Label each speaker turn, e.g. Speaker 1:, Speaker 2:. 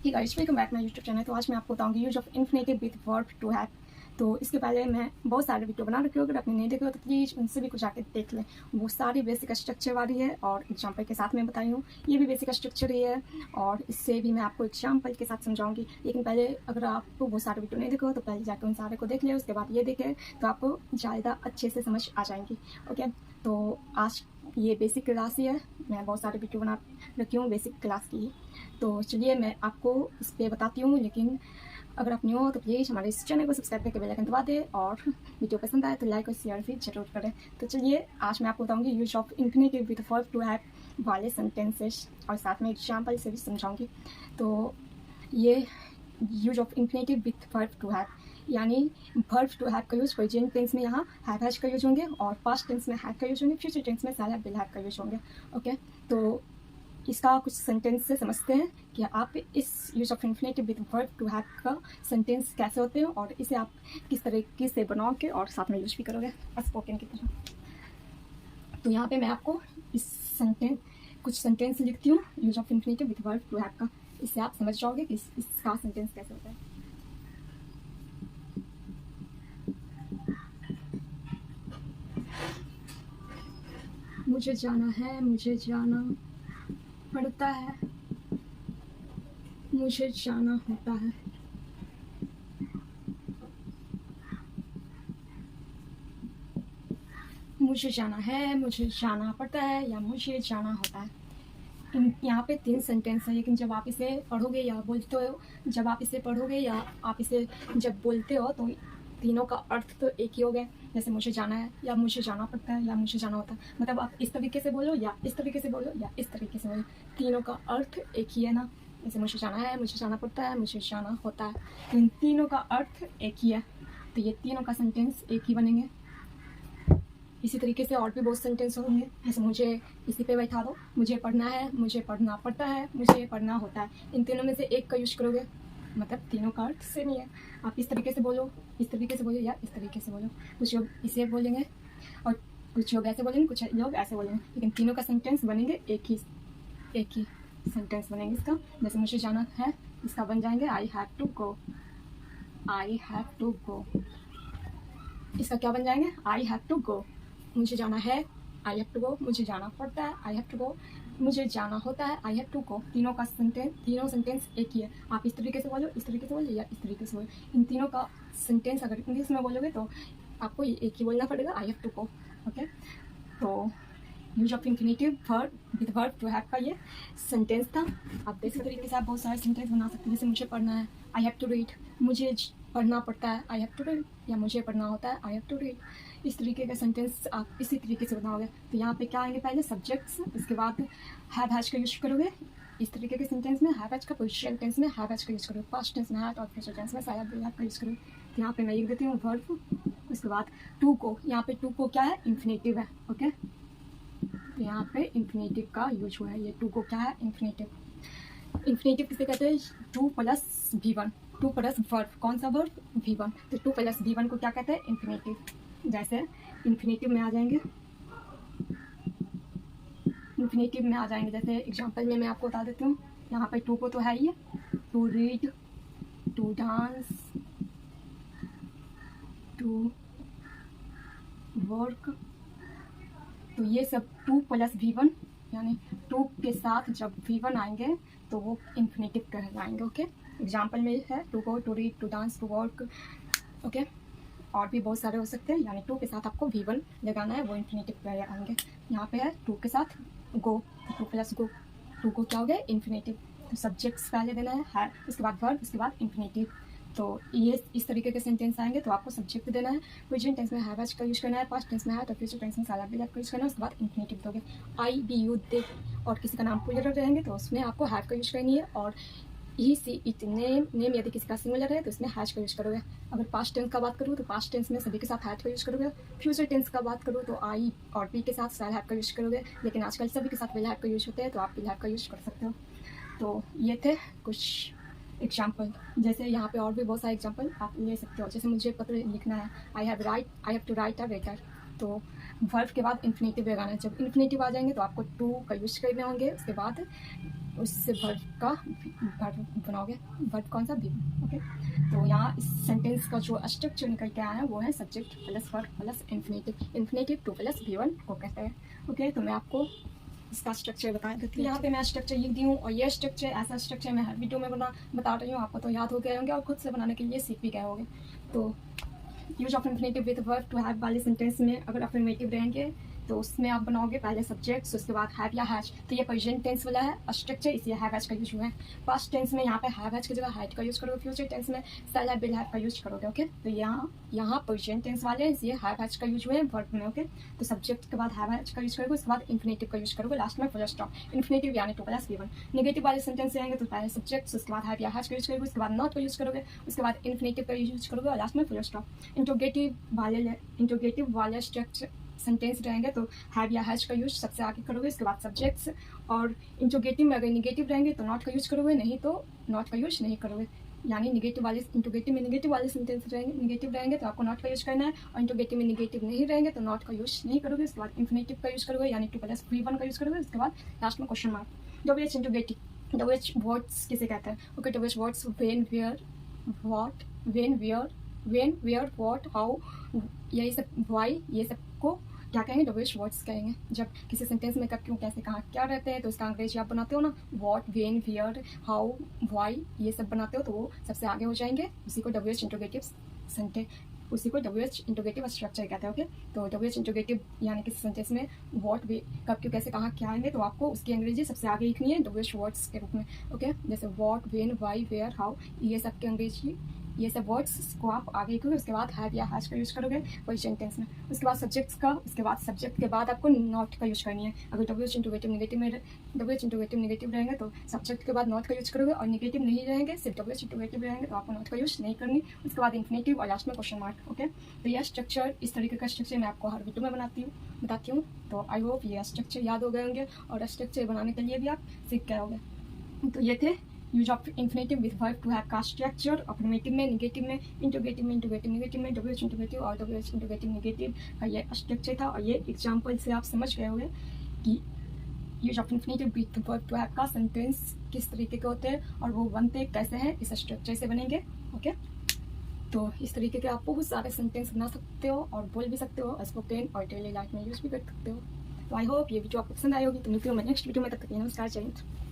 Speaker 1: Hey guys, welcome back my YouTube channel. तो आज मैं आपको बताऊंगी use of infinitive with verb to have. तो इसके पहले मैं बहुत सारे वीडियो बना रखी हूँ, अगर आपने नहीं देखा हो तो प्लीज़ उनसे भी कुछ जाकर देख लें। वो सारी बेसिक स्ट्रक्चर वाली है और एग्जाम्पल के साथ मैं बताई हूँ। ये भी बेसिक स्ट्रक्चर ही है और इससे भी मैं आपको एग्जाम्पल के साथ समझाऊंगी। लेकिन पहले अगर आपको वो सारे वीडियो नहीं देखा हो तो पहले जाकर उन सारे को देख लें, उसके बाद ये देखें तो आपको ज़्यादा अच्छे से समझ आ जाएंगी। ओके, तो आज ये बेसिक क्लास ही है। मैं बहुत सारे वीडियो बना रखी हूँ बेसिक क्लास की। तो चलिए मैं आपको इस पर बताती हूँ, लेकिन अगर आप न्यू हो तो प्लीज़ हमारे इस चैनल को सब्सक्राइब करके बेल आइकन दबा दें और वीडियो पसंद आए तो लाइक और शेयर भी जरूर करें। तो चलिए आज मैं आपको बताऊँगी use of infinitive with verb to have वाले सेंटेंसेस और साथ में एग्जाम्पल से भी समझाऊँगी। तो ये use of infinitive with verb to have, यानी वर्ब टू हैव का यूज़ प्रेजेंट टेंस में यहाँ हैव हैज का यूज होंगे और पास्ट टेंस में हैव का यूज होंगे, फ्यूचर टेंस में शैल हैव विल हैव का यूज होंगे। ओके, तो इसका कुछ सेंटेंस से समझते हैं कि आप इस use of infinitive with verb to have का सेंटेंस कैसे होते हैं और इसे आप किस तरीके से बनाओगे और साथ में यूज भी करोगे स्पोकन की तरह। तो यहाँ पे मैं आपको इस सेंटेंस कुछ सेंटेंस लिखती हूँ use of infinitive with verb to have का, इससे आप समझ जाओगे कि इसका सेंटेंस कैसे होता है। मुझे जाना है, मुझे जाना पड़ता है, मुझे जाना होता है। मुझे जाना है, मुझे जाना पड़ता है या मुझे जाना होता है। यहाँ पे 3 सेंटेंस है, लेकिन जब आप इसे पढ़ोगे या बोलते हो, जब आप इसे पढ़ोगे या आप इसे जब बोलते हो तो तीनों का अर्थ तो एक ही हो गया। जैसे मुझे जाना है या मुझे जाना पड़ता है या मुझे जाना होता है, मतलब आप इस तरीके से बोलो या इस तरीके से बोलो या इस तरीके से बोलो, तीनों का अर्थ एक ही है ना। जैसे मुझे जाना है, मुझे जाना पड़ता है, मुझे जाना होता है, तो इन तीनों का अर्थ एक ही है, तो ये तीनों का सेंटेंस एक ही बनेंगे। इसी तरीके से और भी बहुत सेंटेंस होंगे, जैसे मुझे इसी पे बैठा दो, मुझे पढ़ना है, मुझे पढ़ना पड़ता है, मुझे पढ़ना होता है। इन तीनों में से एक का यूज करोगे, मतलब तीनों का अर्थ सेम ही है। आप इस तरीके से बोलो, इस तरीके से बोलो या इस तरीके से बोलो। कुछ लोग इसे बोलेंगे और कुछ लोग ऐसे बोलेंगे, कुछ लोग ऐसे बोलेंगे, लेकिन तीनों का सेंटेंस बनेंगे एक ही सेंटेंस बनेंगे इसका। जैसे मुझे जाना है, इसका बन जाएंगे I have to go, I have to go. इसका क्या बन जाएंगे, आई हैव टू गो। मुझे जाना है, आई हैव टू गो। मुझे जाना पड़ता है, आई हैव टू गो। मुझे जाना होता है, आई हैव टू गो। तीनों सेंटेंस एक ही है। आप इस तरीके से बोलो, इस तरीके से बोलो या इस तरीके से बोलो। इन तीनों का सेंटेंस अगर इंग्लिश में बोलोगे तो आपको एक ही बोलना पड़ेगा, I have to go. Okay, तो use of infinitive verb with verb to have का ये सेंटेंस था। आप इसी तरीके से आप बहुत सारे सेंटेंस बना सकते हैं। जैसे मुझे पढ़ना है, आई हैव टू रीड। मुझे पढ़ना पड़ता है, आई हैव टू रीड, या मुझे पढ़ना होता है, आई हैव टू रीड। इस तरीके का सेंटेंस आप इसी तरीके से बनाओगे। तो यहाँ पे क्या आएंगे, पहले सब्जेक्ट्स, इसके बाद हैव हैज का यूज करोगे। इस तरीके के सेंटेंस में हैव हैज का, पोजिशन टेंस में हैव हैज का यूज करोगे, पास्ट टेंस में हैव और फ्यूचर टेंस में शायद विल हैव का यूज करोगे। तो यहाँ पे मैं लिख देती हूँ वर्ब। उसके बाद टू को, यहाँ पे टू को क्या है, इन्फिनेटिव है। ओके, तो यहाँ पे इन्फिनेटिव का यूज हुआ है। ये टू को क्या है, इन्फिनेटिव। इन्फिनेटिव किसे कहते हैं, two plus V1, two plus verb, कौन सा वर्ब, V1। तो टू प्लस V1 को क्या कहते हैं, इन्फिनेटिव। जैसे इन्फिनेटिव में आ जाएंगे, इन्फिनेटिव में आ जाएंगे जैसे एग्जांपल में मैं आपको बता देती हूँ। यहाँ पे टू को तो है ही है, to read, to dance, to work. तो ये सब टू प्लस V1, यानी टू के साथ जब V1 आएंगे तो वो इन्फिनेटिव कहलाएंगे। ओके, एग्जाम्पल में है to go, to read, to dance, to work. Okay, और भी बहुत सारे हो सकते हैं, यानी टू के साथ आपको V1 लगाना है, वो इन्फिनेटिव कहलाएंगे। यहाँ पे है टू के साथ गो, टू प्लस गो, टू को क्या हो गया, इन्फिनेटिव। तो सब्जेक्ट्स पहले देना है, उसके बाद वर्ब, उसके बाद इन्फिनेटिव। तो ये इस तरीके के सेंटेंस आएंगे तो आपको सब्जेक्ट देना है, प्रेजेंट टेंस में हैव हैज का यूज करना है, पास्ट टेंस में है तो फ्यूचर टेंस में शायद विल हैव का यूज करना है। उसके बाद इन्फिनेटिव दोगे। आई, बी, यू, दे और किसी का नाम प्लूरल रहेंगे तो उसमें आपको हैव का यूज करनी है, और ही, सी, इट, नेम यदि किसी का सिंगुलर है तो उसमें हैज का यूज करोगे। अगर पास्ट टेंस का बात करूँ तो पास्ट टेंस में सभी के साथ हैज का यूज करोगे। फ्यूचर टेंस का बात करूँ तो आई और बी के साथ शायद हैव का यूज करोगे, लेकिन आजकल सभी के साथ विल हैव का यूज होते हैं तो आप विल हैव का यूज कर सकते हो। तो ये थे कुछ एग्जाम्पल। जैसे यहाँ पे और भी बहुत सारे एग्जाम्पल आप ले सकते हो। जैसे मुझे पत्र लिखना है, I have to write a letter. तो वर्ब के बाद इन्फिनेटिव लगाना है। जब इन्फिनेटिव आ जाएंगे तो आपको टू का यूज करने होंगे, उसके बाद उससे वर्ब का वर्ब बनाओगे, वर्ब कौन सा, बी। ओके, तो यहाँ इस सेंटेंस का जो स्ट्रक्चर निकल के आया है वो है subject plus verb plus infinitive. Infinitive two plus V1 को कहते हैं। ओके, तो मैं आपको इसका स्ट्रक्चर बता देती हूँ। यहाँ पे मैं स्ट्रक्चर लिख दी हूँ, और ये स्ट्रक्चर ऐसा स्ट्रक्चर मैं हर वीडियो में बता रही हूँ, आपको तो याद हो गए होंगे और खुद से बनाने के लिए सीख भी गए होंगे। तो use of infinitive with verb to have वाले सेंटेंस में अगर अफर्मेटिव रहेंगे तो उसमें आप बनाओगे पहले सब्जेक्ट्स, उसके बाद हैव या हैज। तो ये प्रेजेंट टेंस वाला है स्ट्रक्चर, इसलिए हैव हैज का यूज हुआ है। पास्ट टेंस में यहाँ पे हैव हैज की जगह हैड का यूज करोगे, फ्यूचर टेंस में शैल हैव विल हैव का यूज करोगे। ओके, तो यहाँ प्रेजेंट टेंस वाले हैं, इसलिए हैव हैज का यूज हुआ है वर्ब में। ओके, तो सब्जेक्ट के बाद हैव हैज का यूज करोगे, उसके बाद इन्फिनेटिव का यूज करोगे, लास्ट में फुल स्टॉप। इन्फिनेटिव यानी टू प्लस V1। नेगेटिव वाले सेंटेंस आएंगे तो पहले सब्जेक्ट्स, उसके बाद हैव या हैज का यूज करोगे, उसके बाद नॉट का यूज करोगे, उसके बाद इन्फिनेटिव का यूज करोगे और लास्ट में फुल स्टॉप। इंट्रोगेटिव वाले स्ट्रक्चर सेंटेंस रहेंगे तो हैव या हैज का यूज सबसे आगे करोगे, उसके बाद सब्जेक्ट्स। और इंट्रोगेटिव में अगर निगेटिव रहेंगे तो नॉट का यूज करोगे, नहीं तो नॉट का यूज नहीं करोगे। यानी निगेटिव वाले इंट्रोगेटिव में निगेटिव वाले सेंटेंस रहेंगे, निगेटिव रहेंगे तो आपको नॉट का यूज करना है, और इंट्रोगेटिव में निगेटिव नहीं रहेंगे तो नॉट का यूज नहीं करोगे। उसके बाद इन्फिनेटिव का यूज करोगे यानी टू प्लस V1 का यूज करोगे, उसके बाद लास्ट में question mark. WH interrogative, WH words किसे कहते हैं? ओके, WH words when, where, what, when, where, what, how, यही सब, व्हाई, ये सब को क्या कहेंगे? डब्ल्यूएच वर्ड्स कहेंगे। जब किसी सेंटेंस में कब, क्यों, कैसे, कहाँ, क्या रहते हैं तो इसका अंग्रेजी आप बनाते हो ना, what, when, where, how, why, ये सब बनाते हो तो वो सबसे आगे हो जाएंगे, उसी को डब्ल्यूएच इंट्रोगेटिव सेंटेंस, उसी को डब्ल्यूएच इंट्रोगेटिव स्ट्रक्चर कहते हैं। ओके, तो डब्ल्यूएच इंट्रोगेटिव यानी किसी सेंटेंस में व्हाट, कब, क्यों, कैसे, कहाँ, क्या आएंगे तो आपको उसकी अंग्रेजी सबसे आगे लिखनी है डब्ल्यूएच वर्ड्स के रूप में। ओके, जैसे what, when, why, where, how, ये सब की अंग्रेजी, ये सब वर्ड्स को आप आगे लिखोगे, उसके बाद हैव या हैज का यूज करोगे वही सेंटेंस में, उसके बाद सब्जेक्ट्स का, उसके बाद सब्जेक्ट के बाद आपको नॉट का यूज करनी है। अगर डब्ल्यूएच इंट्रोगेटिव नेगेटिव में, डब्ल्यूएच इंट्रोगेटिव नेगेटिव रहेंगे तो सब्जेक्ट के बाद नॉट का यूज करोगे, और नेगेटिव नहीं रहेंगे, सिर्फ डब्ल्यूएच इंट्रोगेटिव रहेंगे तो आपको नॉट का यूज नहीं करनी, उसके बाद इन्फिनेटिव और लास्ट में क्वेश्चन मार्क। ओके, तो यह स्ट्रक्चर, इस तरीके का स्ट्रक्चर मैं आपको हर वीडियो में बताती हूँ। तो आई होप ये स्ट्रक्चर याद हो गए होंगे और स्ट्रक्चर बनाने के लिए भी आप सीख गए होंगे। तो ये थे use of infinitive with verb to have का स्ट्रक्चर। अफर्मेटिव में, निगेटिव में, इंट्रोगेटिव में, नेगेटिव में, डब्ल्यूएच इंट्रोगेटिव और डब्ल्यूएच इंट्रोगेटिव नेगेटिव का ये स्ट्रक्चर था। और ये एग्जाम्पल से आप समझ गए होंगे कि use of infinitive with verb to have का सेंटेंस किस तरीके के होते हैं और वो बनते कैसे हैं, इस स्ट्रक्चर से बनेंगे। ओके, तो इस तरीके के आप बहुत सारे सेंटेंस बना सकते हो और बोल भी सकते हो, स्पोकन और डेली लाइफ में यूज भी कर सकते हो। तो आई होप ये वीडियो आपको पसंद आई होगी। तो मिलती हूँ मैं नेक्स्ट वीडियो में, तब तक नमस्कार, जय हिंद।